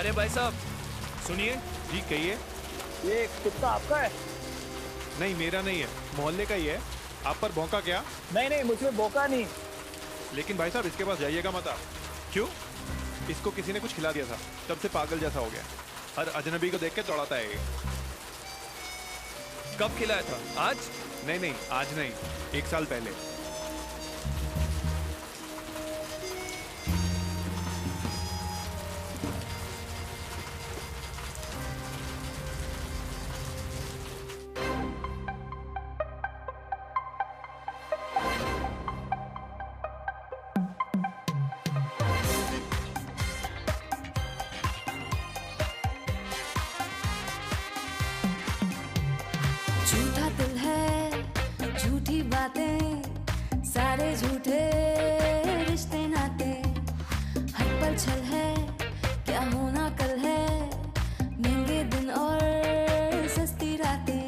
अरे भाई साहब सुनिए। जी कहिए। ये कुत्ता आपका है? नहीं मेरा नहीं है, मोहल्ले का ही है। आप पर भौंका क्या? नहीं मुझमें भौंका नहीं। लेकिन भाई साहब इसके पास जाइएगा मत आप। क्यों? इसको किसी ने कुछ खिला दिया था, तब से पागल जैसा हो गया। हर अजनबी को देख के दौड़ाता है ये। कब खिलाया था? आज? नहीं आज नहीं, 1 साल पहले। झूठा दिल है, झूठी बातें, सारे झूठे रिश्ते नाते, हर पल छल है, क्या होना कल है, महंगे दिन और सस्ती रातें,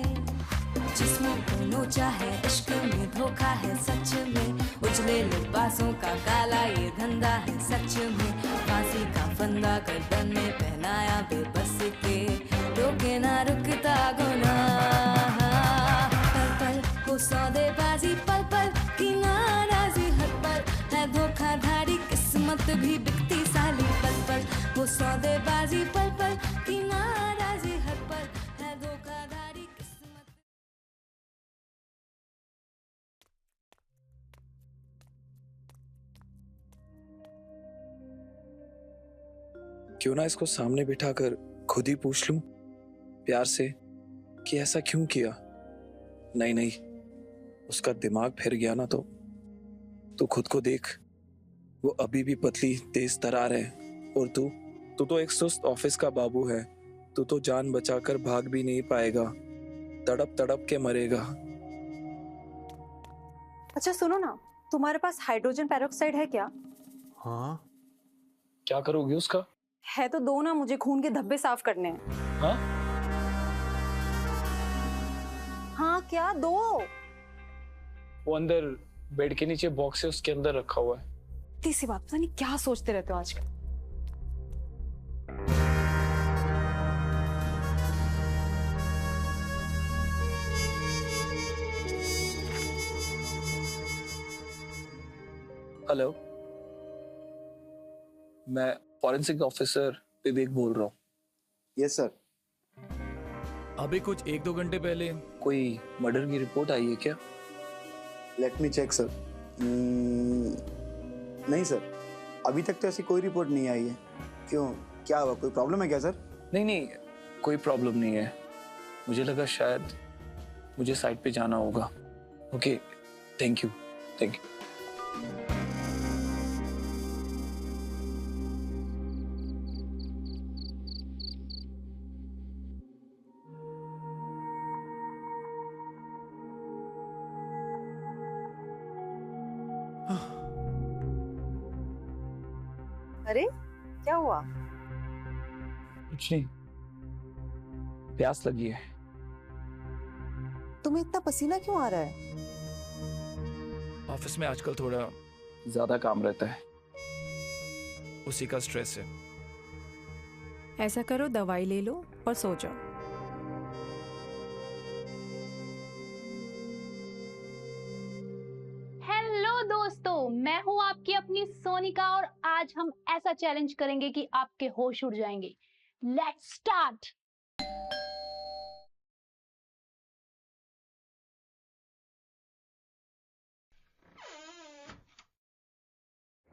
जिस्मों को नोचा है, इश्क में धोखा है, सच में उजले लिबासों का काला ये धंधा है, सच में फांसी का फंदा गर्दन में पहनाया बेबस के, रोके ना रुकता गुनाह, पल पल को सौदेबाजी, पल पल की नाराजी, हर पल है धोखाधड़ी, किस्मत भी बिकती साली, पल पल को सौदेबाजी, पल पल की नाराजी, हर पल है धोखाधड़ी, किस्मत। क्यों ना इसको सामने बिठाकर खुद ही पूछ लूं प्यार से कि ऐसा क्यों किया। नहीं उसका दिमाग फिर गया ना तो खुद को देख, वो अभी भी पतली तेज तरार है, और तू तो एक सुस्त ऑफिस का बाबू है। तू तो जान बचाकर भाग भी नहीं पाएगा, तड़प तड़प के मरेगा। अच्छा सुनो ना, तुम्हारे पास हाइड्रोजन पेरोक्साइड है क्या? हाँ, क्या करोगे उसका? है तो दो ना, मुझे खून के धब्बे साफ करने हैं। हाँ? हाँ क्या दो? वो अंदर बेड के नीचे बॉक्स है, उसके अंदर रखा हुआ है। तीसरी बात, पता नहीं क्या सोचते रहते हो आजकल। हेलो, मैं फॉरेंसिक ऑफिसर विवेक बोल रहा हूँ। Yes sir. अभी कुछ 1-2 घंटे पहले कोई मर्डर की रिपोर्ट आई है क्या? Let me check sir. नहीं सर, अभी तक तो ऐसी कोई रिपोर्ट नहीं आई है। क्यों, क्या हुआ, कोई प्रॉब्लम है क्या सर? नहीं कोई प्रॉब्लम नहीं है। मुझे लगा शायद मुझे साइट पे जाना होगा। Okay, thank you. अरे क्या हुआ? कुछ नहीं, प्यास लगी है। तुम्हें इतना पसीना क्यों आ रहा है? ऑफिस में आजकल थोड़ा ज्यादा काम रहता है। उसी का स्ट्रेस है। ऐसा करो, दवाई ले लो और सो जाओ। हेलो दोस्तों, मैं हूं आपकी अपनी सोनिका और आज हम ऐसा चैलेंज करेंगे कि आपके होश उड़ जाएंगे। Let's start.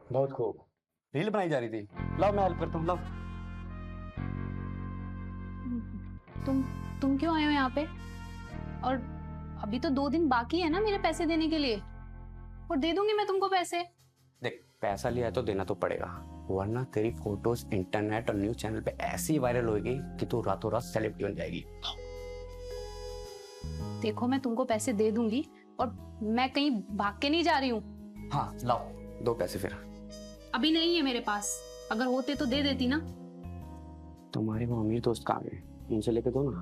बहुत खूब, रील बनाई जा रही थी। लाओ मैं हेल्प करता हूँ। लाओ। तुम क्यों आए हो यहाँ पे? और अभी तो 2 दिन बाकी है ना मेरे पैसे देने के लिए, और दे दूंगी मैं तुमको पैसे। देख, पैसा लिया है तो देना तो पड़ेगा, वरना तेरी फोटोज इंटरनेट और न्यूज चैनल पे ऐसी वायरल होगी कि तू रातों रात सेलिब्रिटी बन जाएगी। देखो, मैं तुमको पैसे दे दूंगी और मैं कहीं भाग के नहीं जा रही हूँ। हाँ लाओ, दो पैसे फिर। अभी नहीं है मेरे पास, अगर होते तो दे देती ना। तुम्हारे वो अमीर दोस्त कहाँ गए, उनसे लेके दो ना।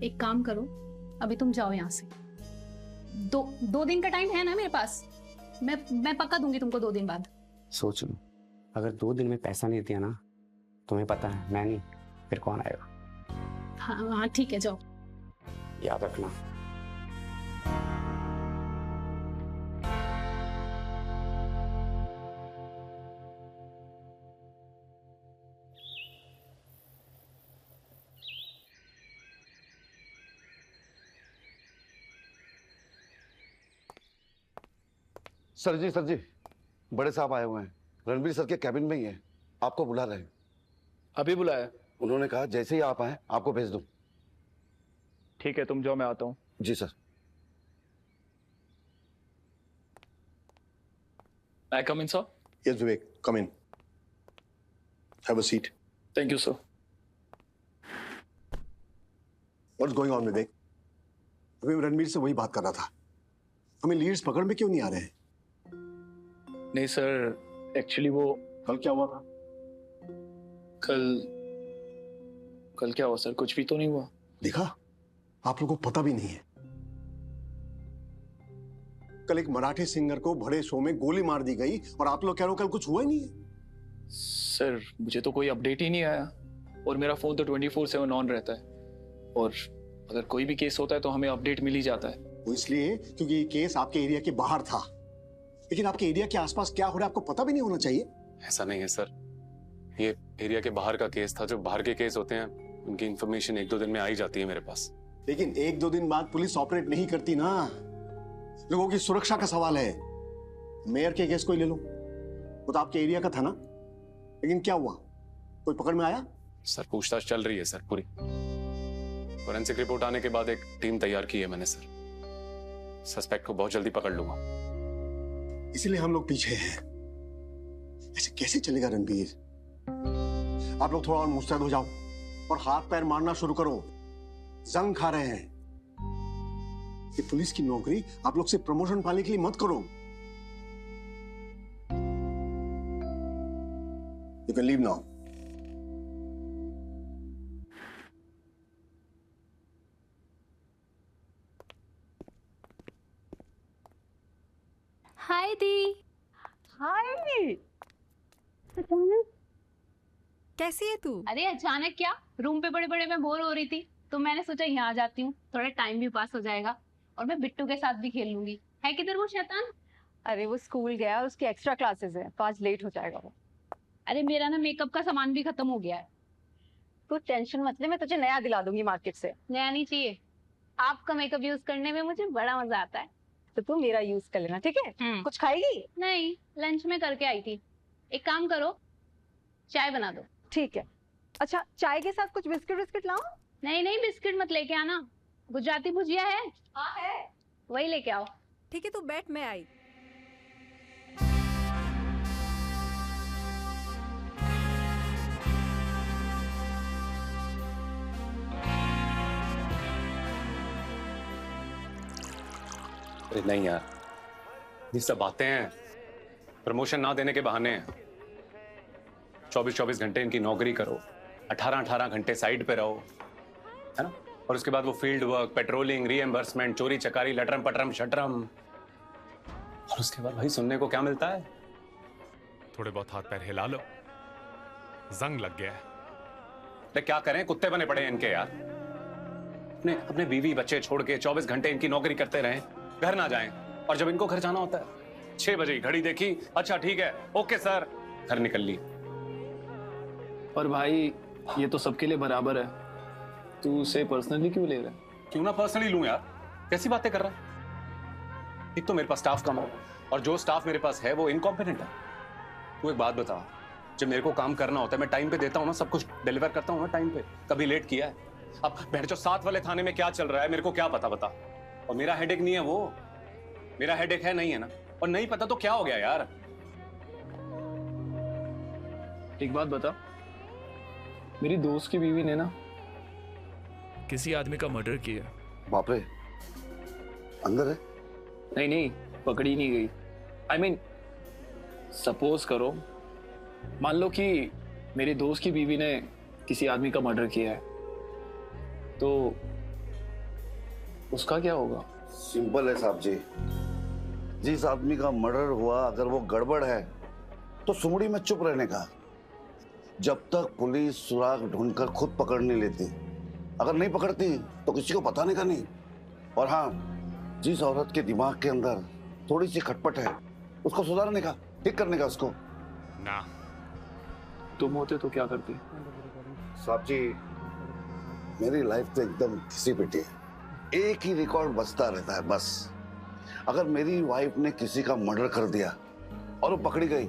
एक काम करो, अभी तुम जाओ यहाँ से। 2 दिन का टाइम है ना मेरे पास, मैं पक्का दूंगी तुमको 2 दिन बाद। सोच लो, अगर 2 दिन में पैसा नहीं दिया ना, तुम्हें पता है मैं नहीं, फिर कौन आएगा? हाँ ठीक है, जाओ। याद रखना। सर जी, बड़े साहब आए हुए हैं, रणवीर सर के कैबिन में ही हैं, आपको बुला रहे हैं। अभी बुलाया? उन्होंने कहा जैसे ही आप आए आपको भेज दूं। ठीक है, तुम जाओ, मैं आता हूँ। Ji sir. I come in sir? Yes, Vivek, come in. Have a seat. Thank you sir. What's going on, Vivek? अभी मैं रणवीर से वही बात कर रहा था, हमें लीड्स पकड़ में क्यों नहीं आ रहे हैं? नहीं सर, एक्चुअली वो कल क्या हुआ था? कल क्या हुआ सर? कुछ भी तो नहीं हुआ। देखा, आप लोगों को पता भी नहीं है। कल एक मराठी सिंगर को बड़े शो में गोली मार दी गई और आप लोग कह रहे हो कल कुछ हुआ ही नहीं है। सर मुझे तो कोई अपडेट ही नहीं आया, और मेरा फोन तो 24/7 ऑन रहता है, और अगर कोई भी केस होता है तो हमें अपडेट मिल ही जाता है। वो इसलिए क्योंकि ये केस आपके एरिया के बाहर था, लेकिन आपके एरिया के आसपास क्या हो रहा है आपको पता भी नहीं होना चाहिए। ऐसा नहीं है सर, ये एरिया के बाहर का केस था। जो बाहर के केस होते हैं उनकी इंफॉर्मेशन 1-2 दिन में आ ही जाती है मेरे पास। लेकिन 1-2 दिन बाद पुलिस ऑपरेट नहीं करती ना, लोगों की सुरक्षा का सवाल है। मेयर के केस को ही ले लो, वो तो आपके एरिया का था ना, लेकिन क्या हुआ, कोई पकड़ में आया? सर पूछताछ चल रही है सर पूरी। फोरेंसिक रिपोर्ट आने के बाद एक टीम तैयार की है मैंने सर। सस्पेक्ट को बहुत जल्दी पकड़ लूंगा। इसलिए हम लोग पीछे हैं। ऐसे कैसे चलेगा रणबीर? आप लोग थोड़ा और मुस्तैद हो जाओ और हाथ पैर मारना शुरू करो। जंग खा रहे हैं। ये पुलिस की नौकरी आप लोग से प्रमोशन पाने के लिए मत करो। You can leave now. Hi दी। हाय, कैसी है तू? अरे अचानक क्या, रूम पे बड़े बड़े मैं बोर हो रही थी तो मैंने सोचा यहाँ आ जाती हूँ, थोड़ा टाइम भी पास हो जाएगा और मैं बिट्टू के साथ भी खेल लूंगी। है किधर वो शैतान? अरे वो स्कूल गया, उसकी एक्स्ट्रा क्लासेस है तो आज लेट हो जाएगा वो। अरे मेरा ना मेकअप का सामान भी खत्म हो गया है। तू टेंशन मत ले, मैं तुझे नया दिला दूंगी मार्केट से। नया नहीं चाहिए, आपका मेकअप यूज करने में मुझे बड़ा मजा आता है। तो तू मेरा यूज कर लेना, ठीक है? कुछ खाएगी? नहीं, लंच में करके आई थी। एक काम करो, चाय बना दो। ठीक है। अच्छा, चाय के साथ कुछ बिस्किट विस्किट लाऊं? नहीं नहीं, बिस्किट मत लेके आना। गुजराती भुजिया है? हाँ है। वही लेके आओ। ठीक है, तू बैठ, मैं आई। अरे नहीं यार, ये सब बातें हैं, प्रमोशन ना देने के बहाने हैं। 24-24 घंटे इनकी नौकरी करो, 18-18 घंटे साइड पे रहो, है ना? और उसके बाद वो फील्ड वर्क, पेट्रोलिंग, रीएम्बर्समेंट, चोरी चकारी, लटरम पटरम शटरम, और उसके बाद भाई सुनने को क्या मिलता है? थोड़े बहुत हाथ पैर हिला लो, जंग लग गया है। अरे क्या करें, कुत्ते बने पड़े हैं इनके यार। अपने अपने बीवी बच्चे छोड़ के 24 घंटे इनकी नौकरी करते रहें, घर ना जाएं, और जब इनको घर जाना होता है 6 बजे घड़ी देखी, अच्छा ठीक है, ओके सर, घर निकल ली। और भाई ये तो सबके लिए बराबर है, तू उसे पर्सनली क्यों ले रहा है? क्यों ना पर्सनली लूं यार, कैसी बातें कर रहा है? एक तो मेरे पास स्टाफ कम है, और जो स्टाफ मेरे पास है वो इनकॉम्पिटेंट है। तू एक बात बता, जब मेरे को काम करना होता है मैं टाइम पे देता हूँ ना, सब कुछ डिलीवर करता हूँ ना टाइम पे, कभी लेट किया है? अब बैठ जो 7 वाले थाने में क्या चल रहा है मेरे को क्या पता बता? और मेरा हेडेक नहीं है वो, मेरा हेडेक है नहीं है ना, और नहीं पता तो क्या हो गया यार? एक बात बता, मेरी दोस्त की बीवी ने ना किसी आदमी का मर्डर किया। बाप रे, अंदर है? नहीं नहीं, पकड़ी नहीं गई। I mean, सपोज करो, मान लो कि मेरी दोस्त की बीवी ने किसी आदमी का मर्डर किया है, तो उसका क्या होगा? सिंपल है साहब जी, जिस आदमी का मर्डर हुआ अगर वो गड़बड़ है तो सुमड़ी में चुप रहने का। जब तक पुलिस सुराग ढूंढकर खुद पकड़ नहीं लेती, अगर नहीं पकड़ती तो किसी को बताने का नहीं। और हाँ, जिस औरत के दिमाग के अंदर थोड़ी सी खटपट है, उसको सुधारने का, ठीक करने का उसको। ना तुम होते तो क्या करते? साहब जी, मेरी लाइफ तो एकदम घिसी पिटी है। एक ही रिकॉर्ड बचता रहता है बस। अगर मेरी वाइफ ने किसी का मर्डर कर दिया और वो पकड़ी गई,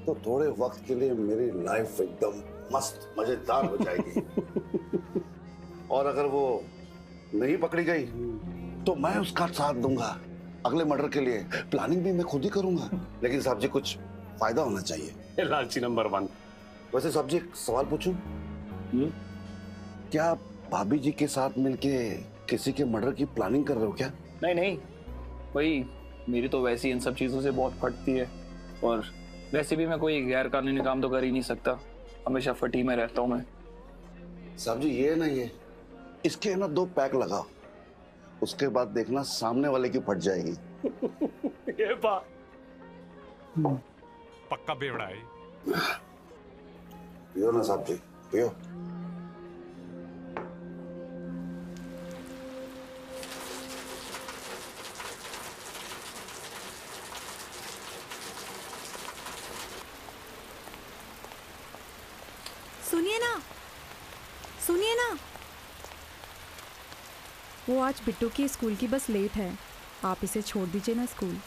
तो थोड़े वक्त के लिए मेरी लाइफ एकदम मस्त मजेदार हो जाएगी। और अगर वो नहीं पकड़ी गई, तो मैं उसका साथ दूंगा अगले मर्डर के लिए। प्लानिंग भी मैं खुद ही करूंगा। लेकिन साहब जी, कुछ फायदा होना चाहिए। लालची नंबर 1। वैसे साहब जी, एक सवाल पूछूं? क्या आप भाभी जी के साथ मिलके किसी के मर्डर की प्लानिंग कर रहे हो क्या? नहीं नहीं, वही मेरी तो वैसे ही इन सब चीजों से बहुत फटती है। और वैसे भी मैं कोई गैर कानूनी काम तो कर ही नहीं सकता। हमेशा फटी में रहता हूँ मैं। साहब जी, ये नहीं है, इसके ना 2 पैक लगाओ, उसके बाद देखना सामने वाले की फट जाएगी। ये बात पक्का बेवड़ा है। पियो ना साहब जी, पियो। सुनिए ना, सुनिए ना, वो आज बिट्टू की स्कूल की बस लेट है। आप इसे छोड़ दीजिए ना स्कूल।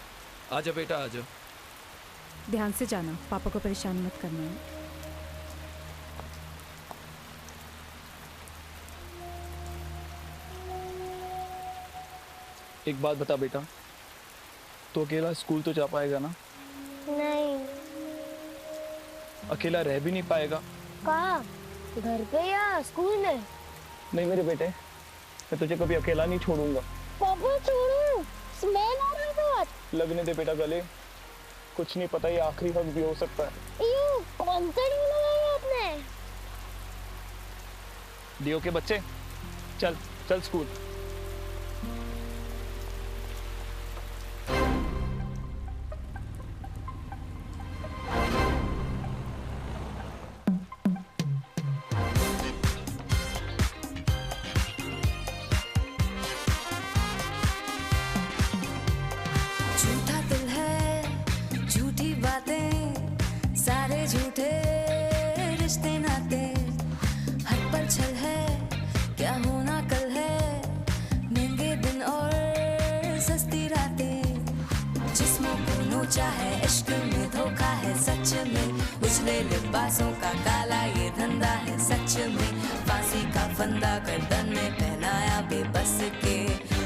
आजा बेटा आजा। ध्यान से जाना, पापा को परेशान मत करना है। एक बात बता बेटा, तो अकेला स्कूल तो जा पाएगा ना? नहीं। अकेला रह भी नहीं पाएगा? कहाँ? घर पे या स्कूल में? नहीं मेरे बेटे, मैं तुझे कभी अकेला नहीं छोड़ूंगा। पापा छोड़ो, स्मेल आ रहा है बहुत। लगने दे बेटा गले, कुछ नहीं पता, ये आखिरी वक्त भी हो सकता है। यूं, कौन सा ड्यू लगाया आपने? डियो के बच्चे, चल चल स्कूल। झूठा दिल है, झूठी बातें, सारे झूठे रिश्ते नाते, हर पल छल है, क्या होना कल है, महंगे दिन और सस्ती रातें, जिस्मों को नोचा है, इश्क में धोखा है सच में, उजले लिबासों का काला ये धंधा है सच में, फांसी का फंदा गर्दन में पहनाया बेबस के,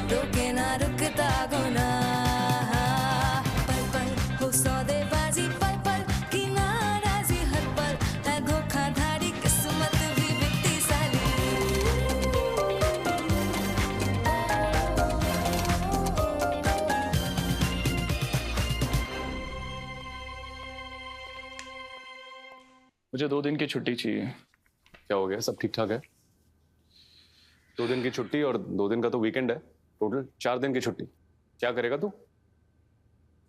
रोके ना रुकता गुनाह, पल पल हो सौदेबाजी, पल पल की नाराजी, हर पल है धोखाधड़ी, किस्मत भी बिकती साली। मुझे 2 दिन की छुट्टी चाहिए। क्या हो गया? सब ठीक ठाक है? 2 दिन की छुट्टी और 2 दिन का तो वीकेंड है, टोटल 4 दिन की छुट्टी। क्या करेगा तू?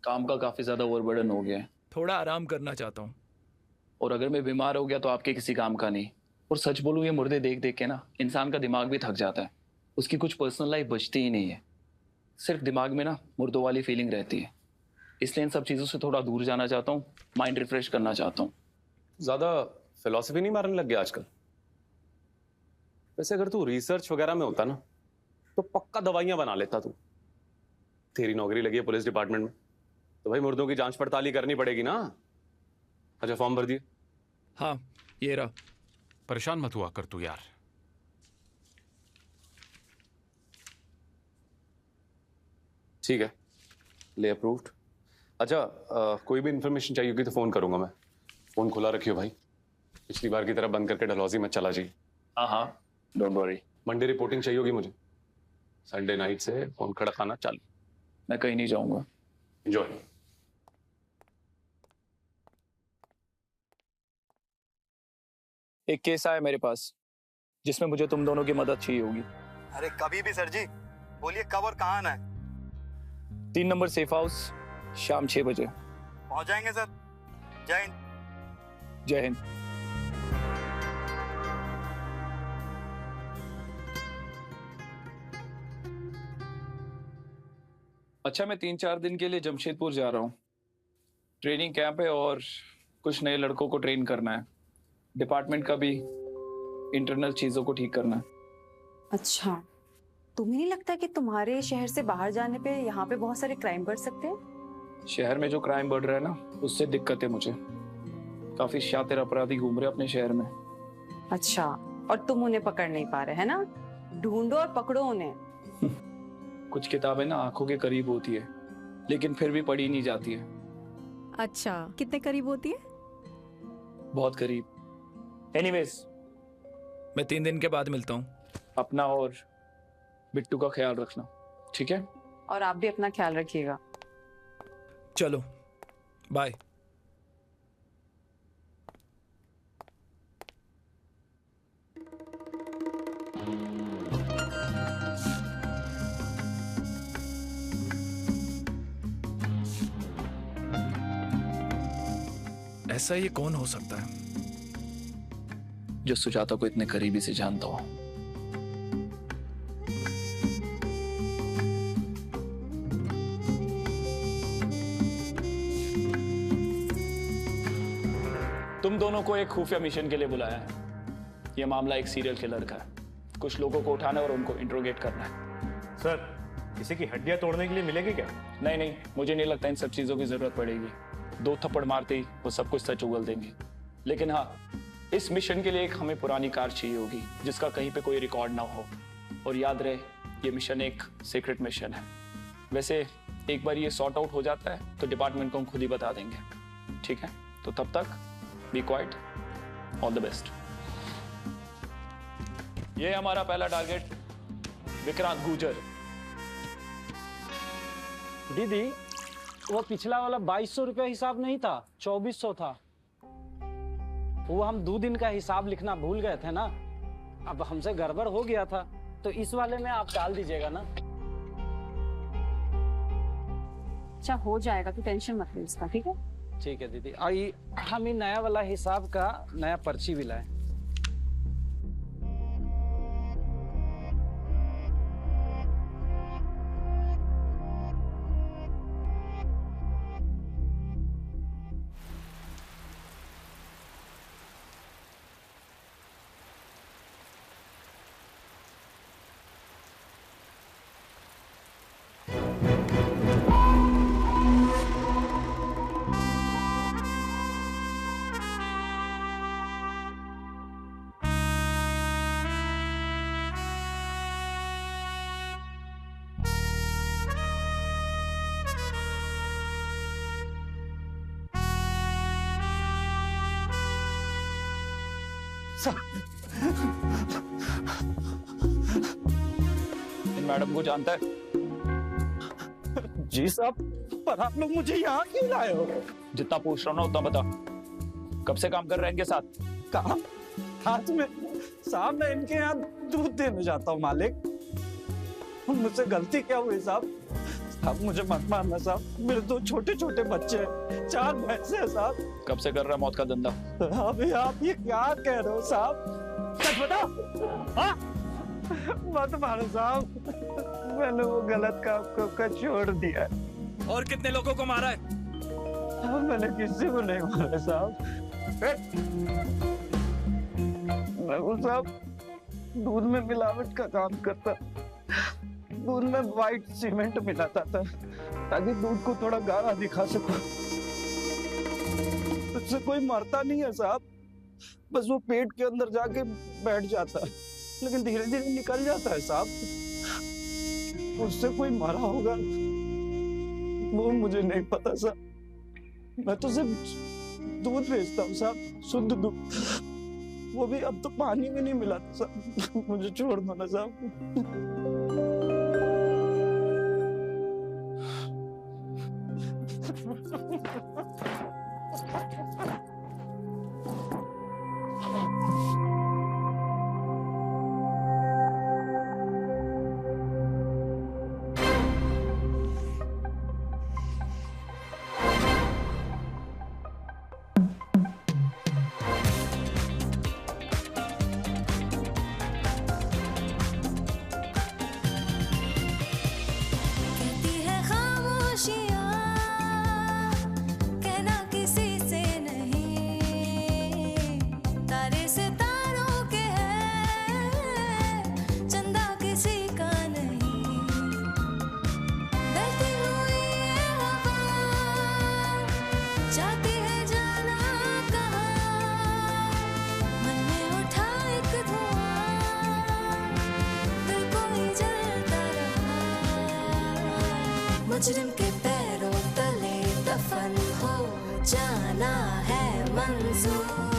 काम का काफी ज्यादा ओवरबर्डन हो गया है। थोड़ा आराम करना चाहता हूँ। और अगर मैं बीमार हो गया तो आपके किसी काम का नहीं। और सच बोलूं, ये मुर्दे देख देख के ना इंसान का दिमाग भी थक जाता है। उसकी कुछ पर्सनल लाइफ बचती ही नहीं है, सिर्फ दिमाग में ना मुर्दों वाली फीलिंग रहती है। इसलिए इन सब चीजों से थोड़ा दूर जाना चाहता हूँ, माइंड रिफ्रेश करना चाहता हूँ। ज्यादा फिलॉसफी नहीं मारने लग गया आजकल? वैसे अगर तू रिसर्च वगैरह में होता ना, तो पक्का दवाइयां बना लेता तू। तेरी नौकरी लगी है पुलिस डिपार्टमेंट में, तो भाई मुर्दों की जांच पड़ताल ही करनी पड़ेगी ना। अच्छा, फॉर्म भर दिए? हाँ, ये रहा। परेशान मत हुआ कर तू यार। ठीक है, ले अप्रूव्ड। अच्छा, कोई भी इंफॉर्मेशन चाहिए होगी तो फोन करूंगा मैं। फोन खुला रखियो भाई, पिछली बार की तरह बंद करके डलहौजी मत चला जाइए। हाँ हाँ, डोंट वरी। मंडे रिपोर्टिंग चाहिए होगी मुझे। संडे नाइट से फोन खड़ा खाना चालू। मैं कहीं नहीं जाऊंगा। एंजॉय। एक केस आया मेरे पास जिसमें मुझे तुम दोनों की मदद चाहिए होगी। अरे कभी भी सर जी, बोलिए कब और कहाँ आना है? 3 नंबर सेफ हाउस, शाम 6 बजे। पहुंच जाएंगे सर। जय हिंद। जय हिंद। अच्छा, मैं 3-4 दिन के लिए जमशेदपुर जा रहा हूँ। ट्रेनिंग कैंप है और कुछ नए लड़कों को ट्रेन करना है। डिपार्टमेंट का भी इंटरनल चीजों को ठीक करना है। अच्छा, तुम्हें नहीं लगता कि तुम्हारे शहर से बाहर जाने पे यहाँ पे बहुत सारे क्राइम बढ़ सकते हैं? शहर में जो क्राइम बढ़ रहा है ना, उससे दिक्कत है मुझे। काफी शातिर अपराधी घूम रहे अपने शहर में। अच्छा, और तुम उन्हें पकड़ नहीं पा रहे है ना? ढूंढो और पकड़ो उन्हें। कुछ किताबें ना आंखों के करीब होती है, लेकिन फिर भी पढ़ी नहीं जाती है। अच्छा, कितने करीब होती है? बहुत करीब। एनीवेज, मैं 3 दिन के बाद मिलता हूँ। अपना और बिट्टू का ख्याल रखना, ठीक है? और आप भी अपना ख्याल रखिएगा। चलो, बाय। ऐसा ये कौन हो सकता है जो सुजाता को इतने करीबी से जानता हो? तुम दोनों को एक खुफिया मिशन के लिए बुलाया है। यह मामला एक सीरियल किलर का है। कुछ लोगों को उठाना और उनको इंट्रोगेट करना है। सर, किसी की हड्डियां तोड़ने के लिए मिलेगी क्या? नहीं, मुझे नहीं लगता इन सब चीजों की जरूरत पड़ेगी। 2 थप्पड़ मारते ही वो सब कुछ सच उगल देंगे। लेकिन हाँ, इस मिशन के लिए एक हमें पुरानी कार चाहिए होगी जिसका कहीं पे कोई रिकॉर्ड ना हो। और याद रहे, ये मिशन एक सीक्रेट मिशन है। वैसे एक बार ये सॉर्ट आउट हो जाता है तो डिपार्टमेंट को हम खुद ही बता देंगे, ठीक है? तो तब तक be quiet, all the best. ये हमारा पहला टारगेट विक्रांत गुजर। दीदी, वो पिछला वाला 2200 रुपया हिसाब नहीं था, 2400 था। वो हम 2 दिन का हिसाब लिखना भूल गए थे ना। अब हमसे गड़बड़ हो गया था, तो इस वाले में आप डाल दीजिएगा ना। अच्छा, हो जाएगा, तो टेंशन मत लो इसका, ठीक है? ठीक है दीदी। आई हम ही नया वाला हिसाब का नया पर्ची भी लाए। इन मैडम को जानता है? जी साहब, पर आप लोग मुझे यहाँ क्यों लाए हो? जितना पूछ रहा हूँ ना उतना बता। कब से काम कर रहे हैं इनके साथ? कहा हाथ में साहब, मैं इनके यहाँ दूध देने जाता हूँ मालिक। मुझसे गलती क्या हुई साहब? साहब मुझे मत मारना साहब, मेरे 2 छोटे छोटे बच्चे हैं, 4 भैंसे हैं साहब। कब से कर रहा है मौत का धंधा? अभी आप ये क्या कह रहे हो साहब? सच बताओ। हाँ? मत मारो साहब, मैंने वो गलत काम को छोड़ दिया। और कितने लोगों को मारा है? मैंने किसी को नहीं मारा साहब। मैं साहब दूध में मिलावट का काम करता। दूध में व्हाइट सीमेंट मिलाता था ताकि दूध को थोड़ा गाढ़ा दिखा सकूं। उससे कोई मरता नहीं है साहब, बस वो पेट के अंदर जाके बैठ जाता है, लेकिन धीरे धीरे निकल जाता है साहब। उससे कोई मरा होगा वो मुझे नहीं पता साहब। मैं तो सिर्फ दूध बेचता हूँ साहब, शुद्ध दूध। वो भी अब तो पानी में नहीं मिला साहब। मुझे छोड़ दो ना साहब। जाना है मंजूर।